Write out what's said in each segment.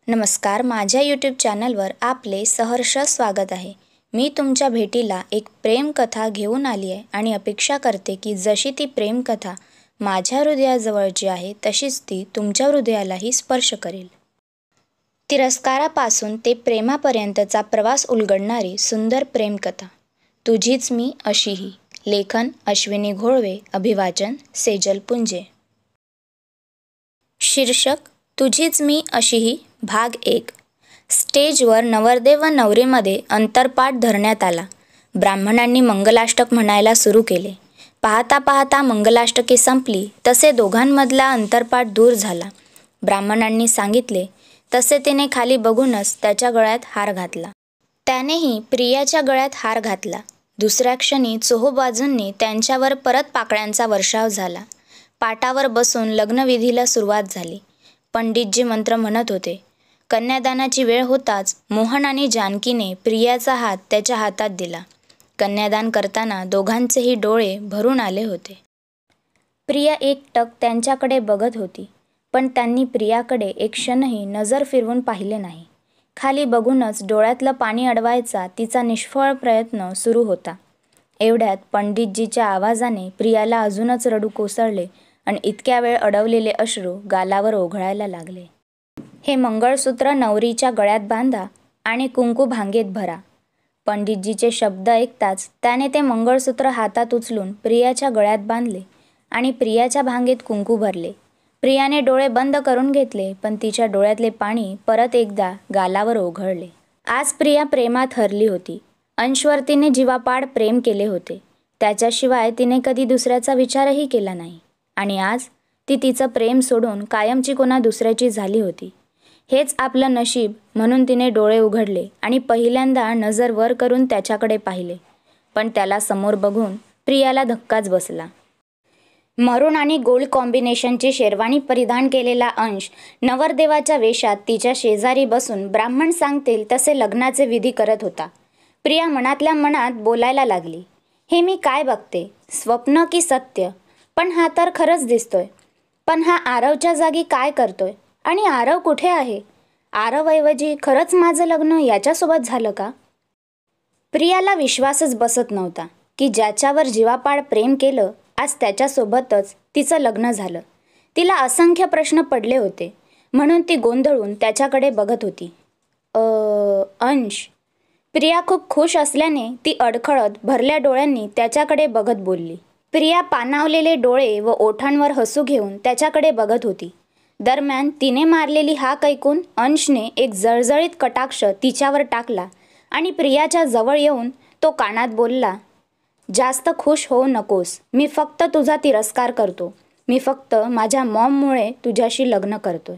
नमस्कार, माझ्या यूट्यूब चॅनलवर आपले सहर्ष स्वागत आहे. मी तुमच्या भेटीला एक प्रेमकथा घेऊन आली आहे आणि अपेक्षा करते की जशी ती प्रेमकथा माझ्या हृदयाजवळची आहे तशीच ती तुमच्या हृदयालाही स्पर्श करेल. तिरस्कारापासून ते प्रेमापर्यंतचा प्रवास उलगडणारी सुंदर प्रेमकथा. तुझीच मी अशीही. लेखन अश्विनी घोळवे. अभिवाचन सेजल पुंजे. शीर्षक तुझीच मी अशीही. भाग 1. स्टेजवर नवरदेव व नवरीमध्ये अंतरपाट धरण्यात आला. ब्राह्मणांनी मंगलाष्टक म्हणायला सुरू केले. पाहता पाहता मंगलाष्टके संपली तसे दोघांमधला अंतरपाट दूर झाला. ब्राह्मणांनी सांगितले तसे तिने खाली बघूनच त्याच्या गळ्यात हार घातला. त्यानेही प्रियाच्या गळ्यात हार घातला. दुसऱ्या क्षणी चोहोबाजूंनी त्यांच्यावर परत पाकळ्यांचा वर्षाव झाला. पाटावर बसून लग्नविधीला सुरुवात झाली. पंडितजी मंत्र म्हणत होते. कन्यादानाची वेळ होताच मोहन आणि जानकीने प्रियाचा हात त्याच्या हातात दिला. कन्यादान करताना दोघांचेही डोळे भरून आले होते. प्रिया एकटक त्यांच्याकडे बघत होती, पण त्यांनी प्रियाकडे एक क्षणही नजर फिरवून पाहिले नाही. खाली बघूनच डोळ्यातलं पाणी अडवायचा तिचा निष्फळ प्रयत्न सुरू होता. एवढ्यात पंडितजीच्या आवाजाने प्रियाला अजूनच रडू कोसळले आणि इतक्या वेळ अडवलेले अश्रू गालावर ओघळायला लागले. हे मंगळसूत्र नवरीच्या गळ्यात बांधा आणि कुंकू भांगेत भरा. पंडितजीचे शब्द ऐकताच त्याने ते मंगळसूत्र हातात उचलून प्रियाच्या गळ्यात बांधले आणि प्रियाच्या भांगेत कुंकू भरले. प्रियाने डोळे बंद करून घेतले, पण तिच्या डोळ्यातले पाणी परत एकदा गालावर ओघळले. आज प्रिया प्रेमात हरली होती. अंशवर तिने जीवापाड प्रेम केले होते. त्याच्याशिवाय तिने कधी दुसऱ्याचा विचारही केला नाही. आणि आज ती तिचं प्रेम सोडून कायमची कोणा दुसऱ्याची झाली होती. हेच आपलं नशीब म्हणून तिने डोळे उघडले आणि पहिल्यांदा नजर वर करून त्याच्याकडे पाहिले. पण त्याला समोर बघून प्रियाला धक्काच बसला. मरून आणि गोल्ड कॉम्बिनेशनची शेरवानी परिधान केलेला अंश नवरदेवाच्या वेशात तिच्या शेजारी बसून ब्राह्मण सांगतील तसे लग्नाचे विधी करत होता. प्रिया मनातल्या मनात बोलायला लागली. हे मी काय बघते, स्वप्न की सत्य? पण हा तर खरंच दिसतोय. पण हा आरवच्या जागी काय करतोय? आणि आरव कुठे आहे? आरवऐवजी खरंच माझं लग्न याच्यासोबत झालं का? प्रियाला विश्वासच बसत नव्हता की ज्याच्यावर जीवापाड प्रेम केलं आज त्याच्यासोबतच तिचं लग्न झालं. तिला असंख्य प्रश्न पडले होते, म्हणून ती गोंधळून त्याच्याकडे बघत होती. अंश. प्रिया खूप खुश असल्याने ती अडखळत भरल्या डोळ्यांनी त्याच्याकडे बघत बोलली. प्रिया पाणावलेले डोळे व ओठांवर हसू घेऊन त्याच्याकडे बघत होती. दरम्यान तिने मारलेली हाक ऐकून अंशने एक जळजळीत कटाक्ष तिच्यावर टाकला आणि प्रियाच्या जवळ येऊन तो कानात बोलला, जास्त खुश होऊ नकोस. मी फक्त तुझा तिरस्कार करतो. मी फक्त माझ्या मॉममुळे तुझ्याशी लग्न करतोय.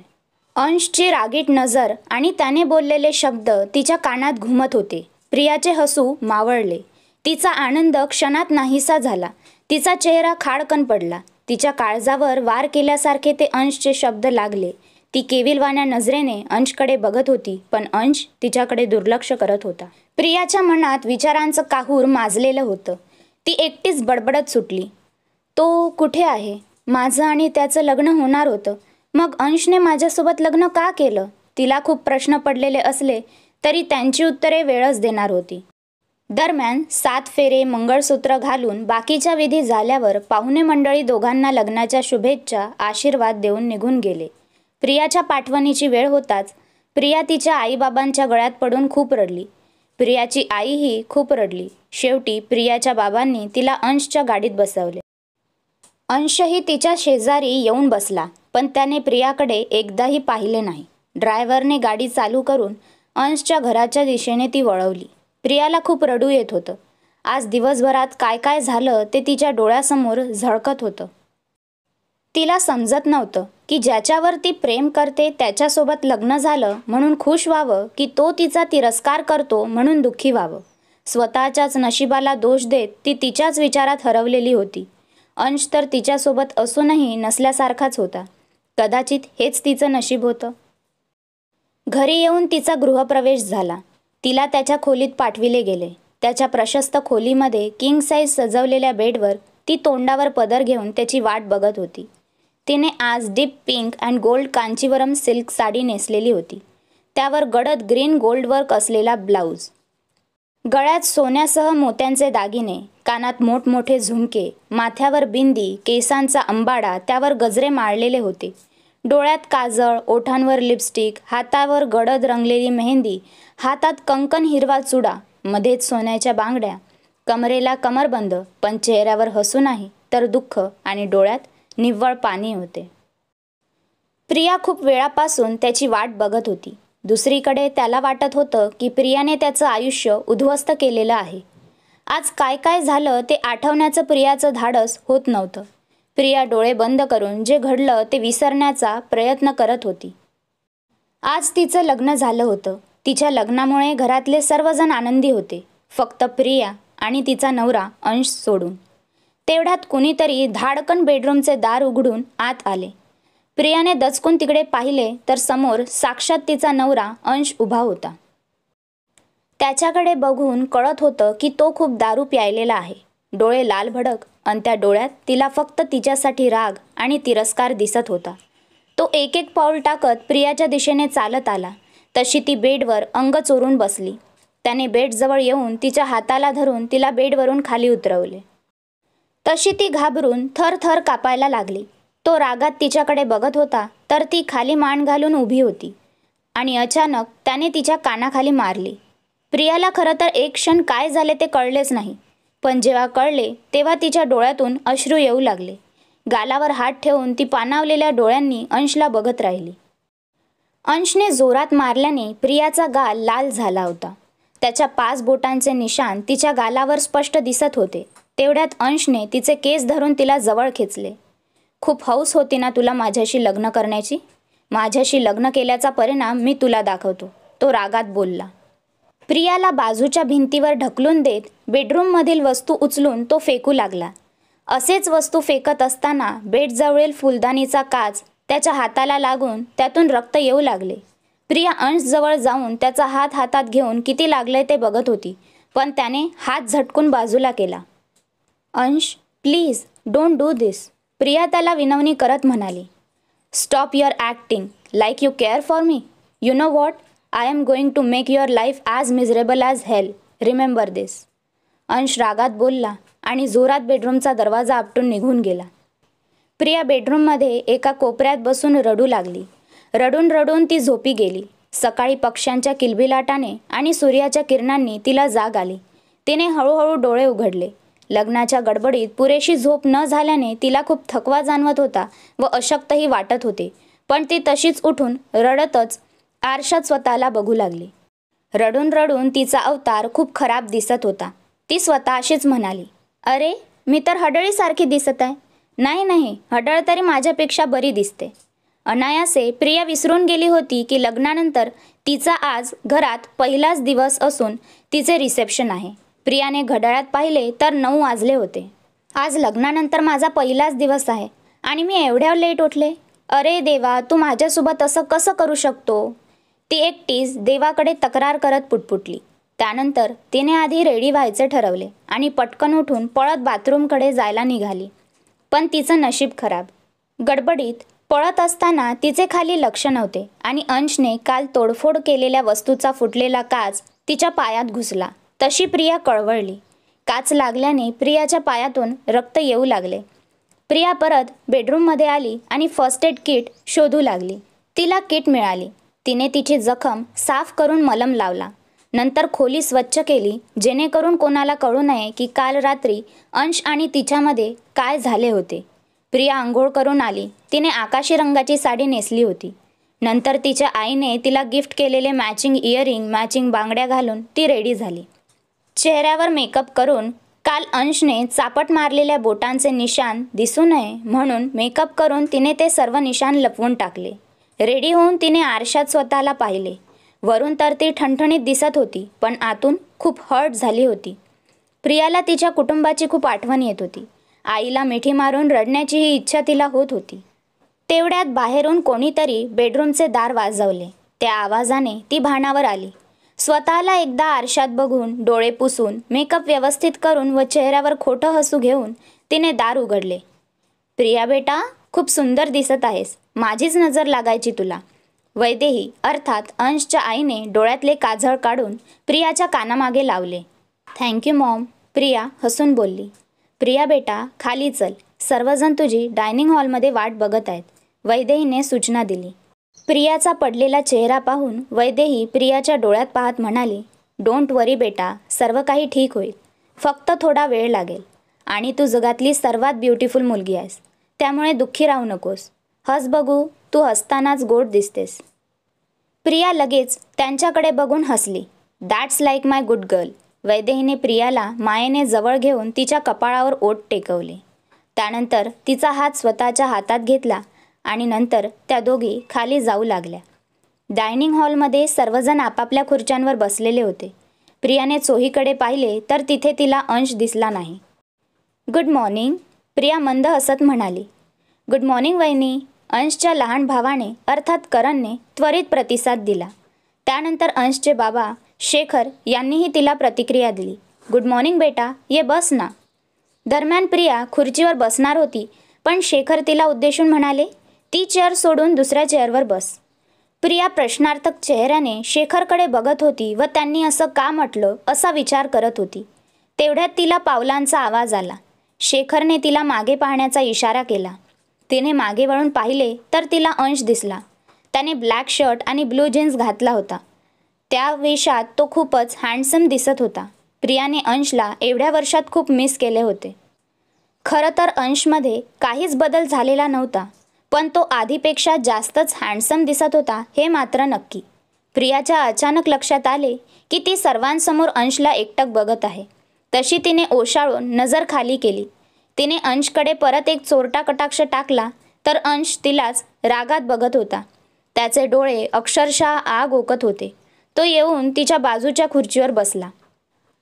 अंशची रागीट नजर आणि त्याने बोललेले शब्द तिच्या कानात घुमत होते. प्रियाचे हसू मावळले. तिचा आनंद क्षणात नाहीसा झाला. तिचा चेहरा खाडकन पडला. तिच्या काळजावर वार केल्यासारखे ते अंशचे शब्द लागले. ती केविलवाण्या नजरेने अंशकडे बघत होती, पण अंश तिच्याकडे दुर्लक्ष करत होता. प्रियाच्या मनात विचारांचं काहूर माजलेलं होतं. ती एकटीच बडबडत सुटली. तो कुठे आहे? माझं आणि त्याचं लग्न होणार होतं. मग अंशने माझ्यासोबत लग्न का केलं? तिला खूप प्रश्न पडलेले असले तरी त्यांची उत्तरे वेळच देणार होती. दरम्यान 7 फेरे मंगळसूत्र घालून बाकीच्या विधी झाल्यावर पाहुणे मंडळी दोघांना लग्नाच्या शुभेच्छा आशीर्वाद देऊन निघून गेले. प्रियाच्या पाठवणीची वेळ होताच प्रिया तिच्या आईबाबांच्या गळ्यात पडून खूप रडली. प्रियाची आईही खूप रडली. शेवटी प्रियाच्या बाबांनी तिला अंशच्या गाडीत बसवले. अंशही तिच्या शेजारी येऊन बसला, पण त्याने प्रियाकडे एकदाही पाहिले नाही. ड्रायव्हरने गाडी चालू करून अंशच्या घराच्या दिशेने ती वळवली. प्रियाला खूप रडू येत होतं. आज दिवसभरात काय काय झालं ते तिच्या डोळ्यासमोर झळकत होतं. तिला समजत नव्हतं की ज्याच्यावर ती प्रेम करते त्याच्यासोबत लग्न झालं म्हणून खुश व्हावं की तो तिचा तिरस्कार करतो म्हणून दुःखी व्हावं. स्वतःच्याच नशिबाला दोष देत ती तिच्याच विचारात हरवलेली होती. अंश तर तिच्यासोबत असूनही नसल्यासारखाच होता. कदाचित हेच तिचं नशीब होतं. घरी येऊन तिचा गृहप्रवेश झाला. तिला त्याच्या खोलीत पाठविले गेले. त्याच्या प्रशस्त खोलीमध्ये किंग साईज सजवलेल्या बेडवर ती तोंडावर पदर घेऊन त्याची वाट बघत होती. तिने आज deep pink and gold Kanchivaram silk sari नेसलेली होती. त्यावर गडद ग्रीन गोल्ड वर्क असलेला ब्लाऊज, गळ्यात सोन्यासह मोत्यांचे दागिने, कानात मोठमोठे झुमके, माथ्यावर बिंदी, केसांचा अंबाडा, त्यावर गजरे माळलेले होते. डोळ्यात काजळ, ओठांवर लिपस्टिक, हातावर गडद रंगलेली मेहंदी, हातात कंकण हिरवा चुडा, मध्येच सोन्याच्या बांगड्या, कमरेला कमरबंद, पण चेहऱ्यावर हसू नाही तर दुःख आणि डोळ्यात निव्वळ पाणी होते. प्रिया खूप वेळापासून त्याची वाट बघत होती. दुसरीकडे त्याला वाटत होतं की प्रियाने त्याचं आयुष्य उद्ध्वस्त केलेलं आहे. आज काय काय झालं ते आठवण्याचं प्रियाचं धाडस होत नव्हतं. प्रिया डोळे बंद करून जे घडलं ते विसरण्याचा प्रयत्न करत होती. आज तिचं लग्न झालं होतं. तिच्या लग्नामुळे घरातले सर्वजण आनंदी होते, फक्त प्रिया आणि तिचा नवरा अंश सोडून. तेवढ्यात कुणीतरी धाडकन बेडरूमचे दार उघडून आत आले. प्रियाने दचकून तिकडे पाहिले तर समोर साक्षात तिचा नवरा अंश उभा होता. त्याच्याकडे बघून कळत होतं की तो खूप दारू प्यायलेला आहे. डोळे लाल भडक आणि त्या डोळ्यात तिला फक्त तिच्यासाठी राग आणि तिरस्कार दिसत होता. तो एक एक पाऊल टाकत प्रियाच्या दिशेने चालत आला. तशी ती बेडवर अंग चोरून बसली. त्याने बेडजवळ येऊन तिच्या हाताला धरून तिला बेडवरून खाली उतरवले. तशी ती घाबरून थरथर कापायला लागली. तो रागात तिच्याकडे बघत होता तर ती खाली मान घालून उभी होती आणि अचानक त्याने तिच्या कानाखाली मारली. प्रियाला खरं तर एक क्षण काय झाले ते कळलेच नाही, पण जेव्हा कळले तेव्हा तिच्या डोळ्यातून अश्रू येऊ लागले. गालावर हात ठेवून ती पाणावलेल्या डोळ्यांनी अंशला बघत राहिली. अंशने जोरात मारल्याने प्रियाचा गाल लाल झाला होता. त्याच्या 5 बोटांचे निशाण तिच्या गालावर स्पष्ट दिसत होते. तेवढ्यात अंशने तिचे केस धरून तिला जवळ खेचले. खूप हौस होती ना तुला माझ्याशी लग्न करण्याची? माझ्याशी लग्न केल्याचा परिणाम मी तुला दाखवतो, तो रागात बोलला. प्रियाला बाजूच्या भिंतीवर ढकलून देत बेडरूममधील वस्तू उचलून तो फेकू लागला. असेच वस्तू फेकत असताना बेडजवळील फुलदाणीचा काच त्याच्या हाताला लागून त्यातून रक्त येऊ लागले. प्रिया अंशजवळ जाऊन त्याचा हात हातात घेऊन किती लागलंय ते बघत होती, पण त्याने हात झटकून बाजूला केला. Ansh, please don't do this, Priya त्याला विनवणी करत म्हणाली. Stop your acting like you care for me. You know what, I am going to make your life as miserable as hell, remember this. Ansh रागात बोलला आणि जोरात बेडरूमचा दरवाजा आपटून निघून गेला. प्रिया बेडरूममध्ये एका कोपऱ्यात बसून रडू लागली. रडून रडून ती झोपी गेली. सकाळी पक्ष्यांच्या किलबिलाटाने आणि सूर्याच्या किरणांनी तिला जाग आली. तिने हळूहळू डोळे उघडले. लग्नाच्या गडबडीत पुरेशी झोप न झाल्याने तिला खूप थकवा जाणवत होता व अशक्तही वाटत होते, पण ती तशीच उठून रडतच आरशात स्वतःला बघू लागली. रडून रडून तिचा अवतार खूप खराब दिसत होता. ती स्वतःशीच म्हणाली, अरे मी तर हडळीसारखी दिसत आहे. नाही नाही, हडळ तरी माझ्यापेक्षा बरी दिसते. अनायासे प्रिया विसरून गेली होती की लग्नानंतर तिचा आज घरात पहिलाच दिवस असून तिचे रिसेप्शन आहे. प्रियाने घड्याळात पाहिले तर 9 वाजले होते. आज लग्नानंतर माझा पहिलाच दिवस आहे आणि मी एवढ्या लेट उठले. अरे देवा, तू माझ्यासोबत असं कसं करू शकतो? ती एकटीच देवाकडे तक्रार करत पुटपुटली. त्यानंतर तिने आधी रेडी व्हायचे ठरवले आणि पटकन उठून पळत बाथरूमकडे जायला निघाली. पण तिचं नशीब खराब. गडबडीत पळत असताना तिचे खाली लक्ष नव्हते आणि अंशने काल तोडफोड केलेल्या वस्तूचा फुटलेला काच तिच्या पायात घुसला. तशी प्रिया कळवळली. काच लागल्याने प्रियाच्या पायातून रक्त येऊ लागले. प्रिया परत बेडरूममध्ये आली आणि फर्स्ट एड किट शोधू लागली. तिला किट मिळाली. तिने तिची जखम साफ करून मलम लावला. नंतर खोली स्वच्छ केली जेणेकरून कोणाला कळू नये की काल रात्री अंश आणि तिच्यामध्ये काय झाले होते. प्रिया आंघोळ करून आली. तिने आकाशी रंगाची साडी नेसली होती. नंतर तिच्या आईने तिला गिफ्ट केलेले मॅचिंग इयरिंग, मॅचिंग बांगड्या घालून ती रेडी झाली. चेहऱ्यावर मेकअप करून काल अंशने चापट मारलेल्या बोटांचे निशाण दिसू नये म्हणून मेकअप करून तिने ते सर्व निशाण लपवून टाकले. रेडी होऊन तिने आरशात स्वतःला पाहिले. वरून तर ती ठणठणीत दिसत होती, पण आतून खूप हर्ट झाली होती. प्रियाला तिच्या कुटुंबाची खूप आठवण येत होती. आईला मिठी मारून रडण्याचीही इच्छा तिला होत होती. तेवढ्यात बाहेरून कोणीतरी बेडरूमचे दार वाजवले. त्या आवाजाने ती भानावर आली. स्वतःला एकदा आरशात बघून, डोळे पुसून, मेकअप व्यवस्थित करून व चेहऱ्यावर खोटं हसू घेऊन तिने दार उघडले. प्रिया बेटा, खूप सुंदर दिसत आहेस. माझीच नजर लागायची तुला. वैदेही अर्थात अंशच्या आईने डोळ्यातले काजळ काढून प्रियाच्या कानामागे लावले. थँक्यू मॉम, प्रिया हसून बोलली. प्रिया बेटा खाली चल, सर्वजण तुझी डायनिंग हॉलमध्ये वाट बघत आहेत, वैदेहीने सूचना दिली. प्रियाचा पडलेला चेहरा पाहून वैदेही प्रियाच्या डोळ्यात पाहत म्हणाली, डोंट वरी बेटा, सर्व काही ठीक होईल. फक्त थोडा वेळ लागेल आणि तू जगातली सर्वात ब्युटिफुल मुलगी आहेस, त्यामुळे दुःखी राहू नकोस. हस बघू, तू हसतानाच गोड दिसतेस. प्रिया लगेच त्यांच्याकडे बघून हसली. That's like my good girl. वैदेहीने प्रियाला मायेने जवळ घेऊन तिच्या कपाळावर ओठ टेकवले. त्यानंतर तिचा हात स्वतःच्या हातात घेतला आणि नंतर त्या दोघी खाली जाऊ लागल्या. डायनिंग हॉलमध्ये सर्वजण आपापल्या खुर्च्यांवर बसलेले होते. प्रियाने चोहीकडे पाहिले तर तिथे तिला अंश दिसला नाही. गुड मॉर्निंग, प्रिया मंद हसत म्हणाली. गुड मॉर्निंग वहिनी, अंशच्या लहान भावाने अर्थात करणने त्वरित प्रतिसाद दिला. त्यानंतर अंशचे बाबा शेखर यांनीही तिला प्रतिक्रिया दिली. गुड मॉर्निंग बेटा, ये बस ना. दरम्यान प्रिया खुर्चीवर बसणार होती, पण शेखर तिला उद्देशून म्हणाले, ती चेअर सोडून दुसऱ्या चेअरवर बस. प्रिया प्रश्नार्थक चेहऱ्याने शेखरकडे बघत होती व त्यांनी असं का म्हटलं असा विचार करत होती. तेवढ्यात तिला पावलांचा आवाज आला. शेखरने तिला मागे पाहण्याचा इशारा केला. तिने मागे वळून पाहिले तर तिला अंश दिसला. त्याने ब्लॅक शर्ट आणि ब्लू जीन्स घातला होता. त्या वेशात तो खूपच हँडसम दिसत होता. प्रियाने अंशला एवढ्या वर्षात खूप मिस केले होते. खरं तर अंशमध्ये काहीच बदल झालेला नव्हता, पण तो आधीपेक्षा जास्तच हँडसम दिसत होता हे मात्र नक्की. प्रियाच्या अचानक लक्षात आले की ती सर्वांसमोर अंशला एकटक बघत आहे. तशी तिने ओशाळून नजर खाली केली. तिने अंशकडे परत एक चोरटा कटाक्ष टाकला तर अंश तिलाच रागात बघत होता. त्याचे डोळे अक्षरशः आग ओकत होते. तो येऊन तिच्या बाजूच्या खुर्चीवर बसला.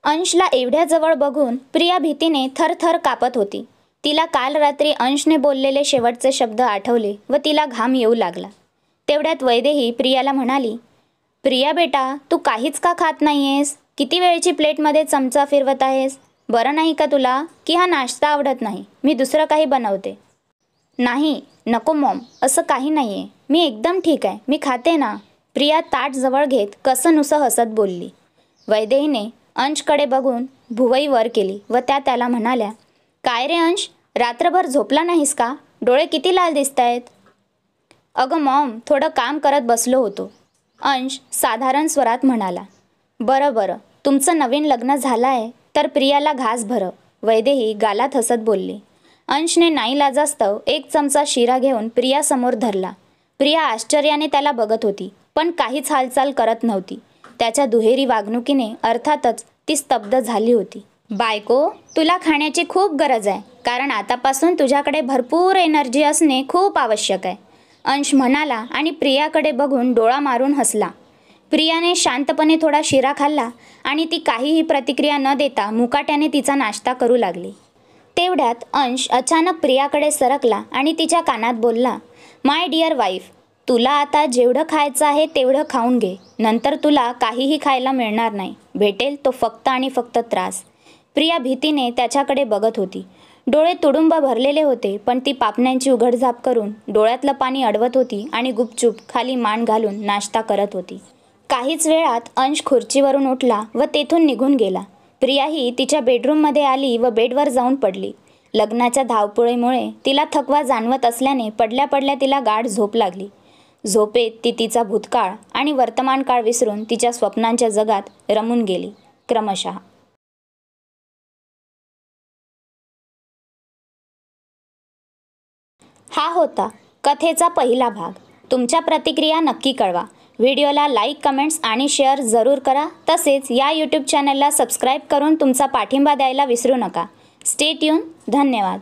अंशला एवढ्या जवळ बघून प्रिया भीतीने थरथर कापत होती. तिला काल रात्री अंशने बोललेले शेवटचे शब्द आठवले व तिला घाम येऊ लागला. तेवढ्यात वैदेही प्रियाला म्हणाली, प्रिया बेटा, तू काहीच का खात नाहीयेस? किती वेळची प्लेटमध्ये चमचा फिरवत आहेस? बरं नाही का तुला, की हा नाश्ता आवडत नाही? मी दुसरं काही बनवते. नाही, नको मॉम, असं काही नाहीये, मी एकदम ठीक आहे, मी खाते ना. प्रिया ताट जवळ घेत कसंनुसं हसत बोलली. वैदेहीने अंशकडे बघून भुवई वर केली व त्याला म्हणाल्या, काय रे अंश, रात्रभर झोपला नाहीस का? डोळे किती लाल दिसत आहेत. अगं मॉम, थोडं काम करत बसलो होतो, अंश साधारण स्वरात म्हणाला. बरं, तुमचं नवीन लग्न झालं आहे तर प्रियाला घास भरव, वैदेही गालात हसत बोलली. अंशने नाईलाजास्तव एक चमचा शिरा घेऊन प्रियासमोर धरला. प्रिया आश्चर्याने त्याला बघत होती, पण काहीच हालचाल करत नव्हती. त्याच्या दुहेरी वागणुकीने अर्थातच ती स्तब्ध झाली होती. बायको, तुला खाण्याची खूप गरज आहे, कारण आतापासून तुझ्याकडे भरपूर एनर्जी असणे खूप आवश्यक आहे, अंश म्हणाला आणि प्रियाकडे बघून डोळा मारून हसला. प्रियाने शांतपणे थोडा शिरा खाल्ला आणि ती काहीही प्रतिक्रिया न देता मुकाट्याने तिचा नाश्ता करू लागली. तेवढ्यात अंश अचानक प्रियाकडे सरकला आणि तिच्या कानात बोलला, माय डिअर वाईफ, तुला आता जेवढं खायचं आहे तेवढं खाऊन घे, नंतर तुला काहीही खायला मिळणार नाही, भेटेल तो फक्त आणि फक्त त्रास. प्रिया भीतीने त्याच्याकडे बघत होती. डोळे तुडुंब भरलेले होते, पण ती पापण्यांची उघडझाप करून डोळ्यातलं पाणी अडवत होती आणि गुपचूप खाली मान घालून नाश्ता करत होती. काहीच वेळात अंश खुर्चीवरून उठला व तेथून निघून गेला. प्रियाही तिच्या बेडरूममध्ये आली व बेडवर जाऊन पडली. लग्नाच्या धावपळीमुळे तिला थकवा जाणवत असल्याने पडल्या पडल्या तिला गाढ झोप लागली. झोपेत ती तिचा भूतकाळ आणि वर्तमान काळ विसरून तिच्या स्वप्नांच्या जगात रमून गेली क्रमशः. हा होता कथेचा पहिला भाग. तुमच्या प्रतिक्रिया नक्की कळवा. व्हिडिओला लाईक, कमेंट्स आणि शेअर जरूर करा. तसेच या यूट्यूब चॅनलला सबस्क्राईब करून तुमचा पाठिंबा द्यायला विसरू नका. Stay tune. धन्यवाद.